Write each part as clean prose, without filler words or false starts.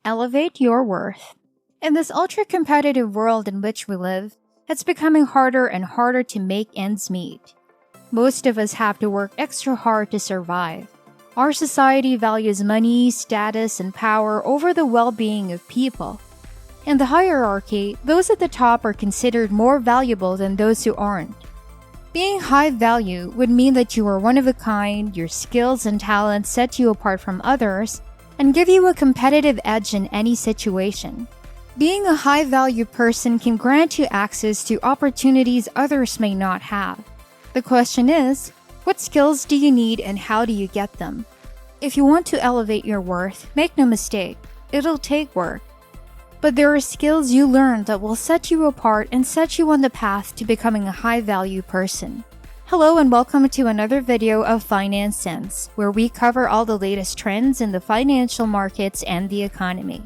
Elevate your worth. In this ultra-competitive world in which we live, it's becoming harder and harder to make ends meet. Most of us have to work extra hard to survive. Our society values money, status, and power over the well-being of people. In the hierarchy, those at the top are considered more valuable than those who aren't. Being high value would mean that you are one of a kind, your skills and talents set you apart from others, and give you a competitive edge in any situation. Being a high-value person can grant you access to opportunities others may not have. The question is, what skills do you need and how do you get them? If you want to elevate your worth, make no mistake, it'll take work. But there are skills you learn that will set you apart and set you on the path to becoming a high-value person. Hello and welcome to another video of Finance Sense, where we cover all the latest trends in the financial markets and the economy.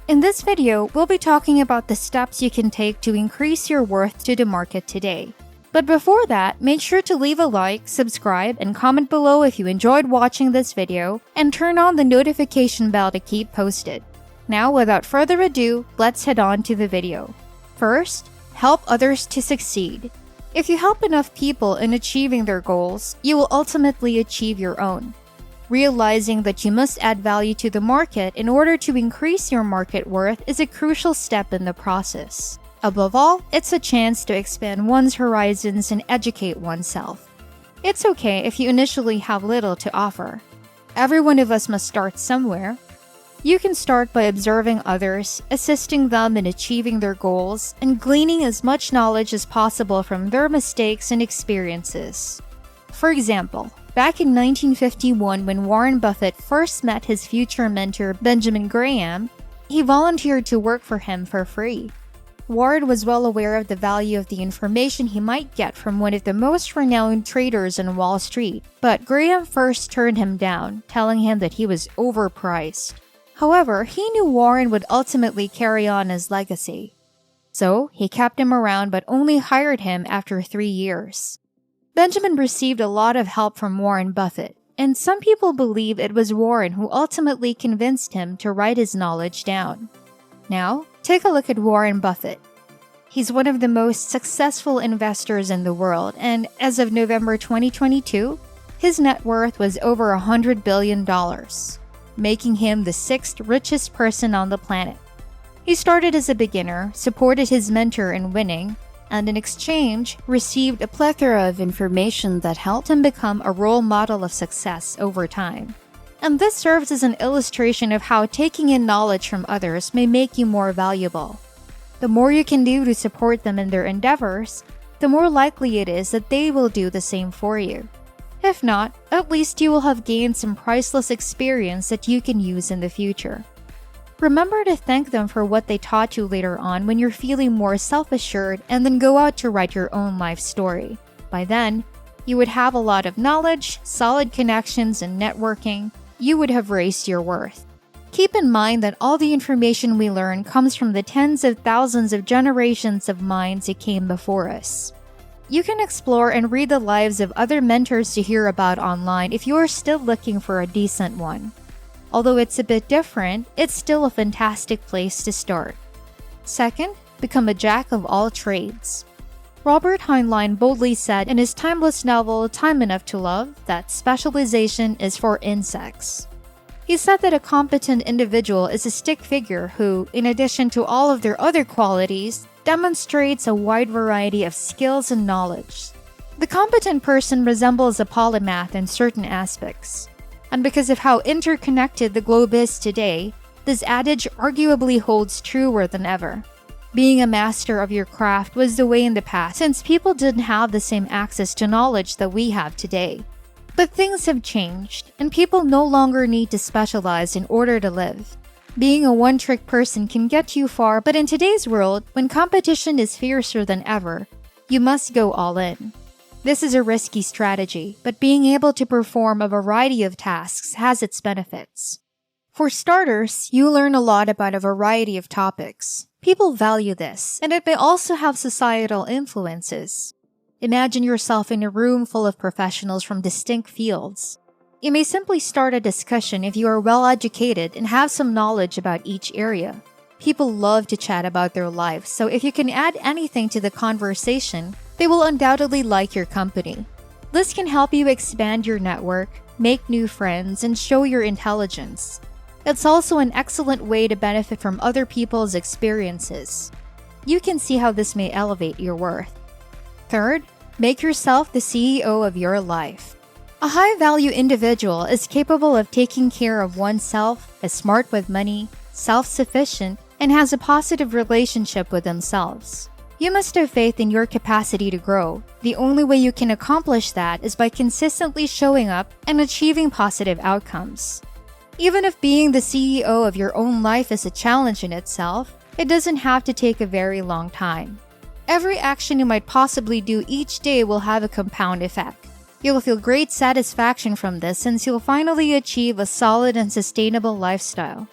In this video, we'll be talking about the steps you can take to increase your worth to the market today. But before that, make sure to leave a like, subscribe, and comment below if you enjoyed watching this video, and turn on the notification bell to keep posted. Now, without further ado, let's head on to the video. First, help others to succeed. If you help enough people in achieving their goals, you will ultimately achieve your own. Realizing that you must add value to the market in order to increase your market worth is a crucial step in the process. Above all, it's a chance to expand one's horizons and educate oneself. It's okay if you initially have little to offer. Every one of us must start somewhere. You can start by observing others, assisting them in achieving their goals, and gleaning as much knowledge as possible from their mistakes and experiences. For example, back in 1951 when Warren Buffett first met his future mentor Benjamin Graham, he volunteered to work for him for free. Warren was well aware of the value of the information he might get from one of the most renowned traders on Wall Street, but Graham first turned him down, telling him that he was overpriced. However, he knew Warren would ultimately carry on his legacy. So, he kept him around but only hired him after 3 years. Benjamin received a lot of help from Warren Buffett, and some people believe it was Warren who ultimately convinced him to write his knowledge down. Now, take a look at Warren Buffett. He's one of the most successful investors in the world, and as of November 2022, his net worth was over $100 billion. Making him the 6th richest person on the planet. He started as a beginner, supported his mentor in winning, and in exchange, received a plethora of information that helped him become a role model of success over time. And this serves as an illustration of how taking in knowledge from others may make you more valuable. The more you can do to support them in their endeavors, the more likely it is that they will do the same for you. If not, at least you will have gained some priceless experience that you can use in the future. Remember to thank them for what they taught you later on when you're feeling more self-assured, and then go out to write your own life story. By then, you would have a lot of knowledge, solid connections, and networking. You would have raised your worth. Keep in mind that all the information we learn comes from the tens of thousands of generations of minds who came before us. You can explore and read the lives of other mentors to hear about online if you are still looking for a decent one. Although it's a bit different, it's still a fantastic place to start. Second, become a jack of all trades. Robert Heinlein boldly said in his timeless novel Time Enough to Love that specialization is for insects. He said that a competent individual is a stick figure who, in addition to all of their other qualities, demonstrates a wide variety of skills and knowledge. The competent person resembles a polymath in certain aspects. And because of how interconnected the globe is today, this adage arguably holds truer than ever. Being a master of your craft was the way in the past, since people didn't have the same access to knowledge that we have today. But things have changed, and people no longer need to specialize in order to live. Being a one-trick person can get you far, but in today's world, when competition is fiercer than ever, you must go all in. This is a risky strategy, but being able to perform a variety of tasks has its benefits. For starters, you learn a lot about a variety of topics. People value this, and it may also have societal influences. Imagine yourself in a room full of professionals from distinct fields. You may simply start a discussion if you are well educated and have some knowledge about each area. People love to chat about their lives, so if you can add anything to the conversation, they will undoubtedly like your company. This can help you expand your network, make new friends, and show your intelligence. It's also an excellent way to benefit from other people's experiences. You can see how this may elevate your worth. Third, make yourself the CEO of your life. A high-value individual is capable of taking care of oneself, is smart with money, self-sufficient, and has a positive relationship with themselves. You must have faith in your capacity to grow. The only way you can accomplish that is by consistently showing up and achieving positive outcomes. Even if being the CEO of your own life is a challenge in itself, it doesn't have to take a very long time. Every action you might possibly do each day will have a compound effect. You'll feel great satisfaction from this since you'll finally achieve a solid and sustainable lifestyle.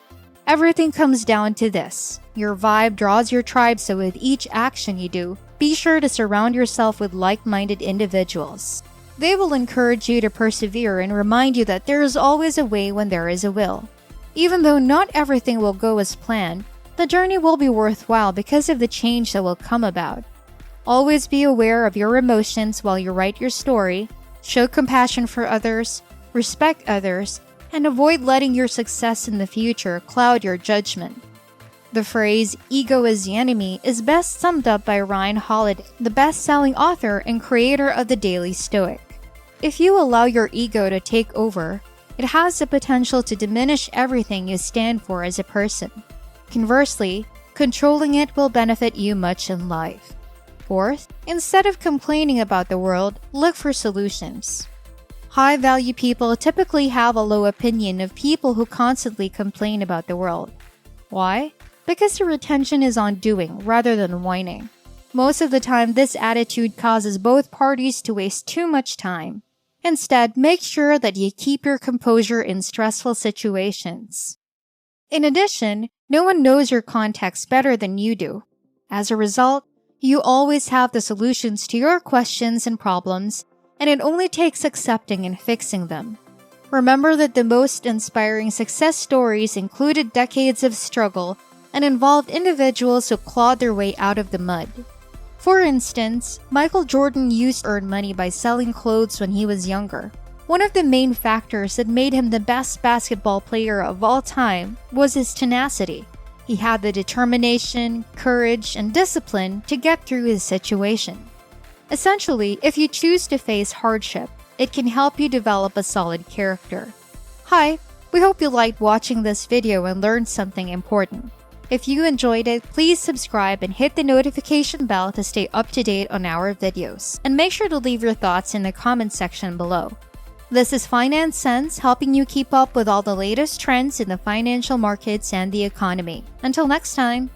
Everything comes down to this. Your vibe draws your tribe, so with each action you do, be sure to surround yourself with like-minded individuals. They will encourage you to persevere and remind you that there is always a way when there is a will. Even though not everything will go as planned, the journey will be worthwhile because of the change that will come about. Always be aware of your emotions while you write your story, show compassion for others, respect others, and avoid letting your success in the future cloud your judgment. The phrase, "ego is the enemy," is best summed up by Ryan Holiday, the best-selling author and creator of the Daily Stoic. If you allow your ego to take over, it has the potential to diminish everything you stand for as a person. Conversely, controlling it will benefit you much in life. Fourth, instead of complaining about the world, look for solutions. High-value people typically have a low opinion of people who constantly complain about the world. Why? Because their attention is on doing rather than whining. Most of the time, this attitude causes both parties to waste too much time. Instead, make sure that you keep your composure in stressful situations. In addition, no one knows your context better than you do. As a result, you always have the solutions to your questions and problems, and it only takes accepting and fixing them. Remember that the most inspiring success stories included decades of struggle and involved individuals who clawed their way out of the mud. For instance, Michael Jordan used to earn money by selling clothes when he was younger. One of the main factors that made him the best basketball player of all time was his tenacity. He had the determination, courage, and discipline to get through his situation. Essentially, if you choose to face hardship, it can help you develop a solid character. Hi, we hope you liked watching this video and learned something important. If you enjoyed it, please subscribe and hit the notification bell to stay up to date on our videos. And make sure to leave your thoughts in the comment section below. This is Finance Sense, helping you keep up with all the latest trends in the financial markets and the economy. Until next time.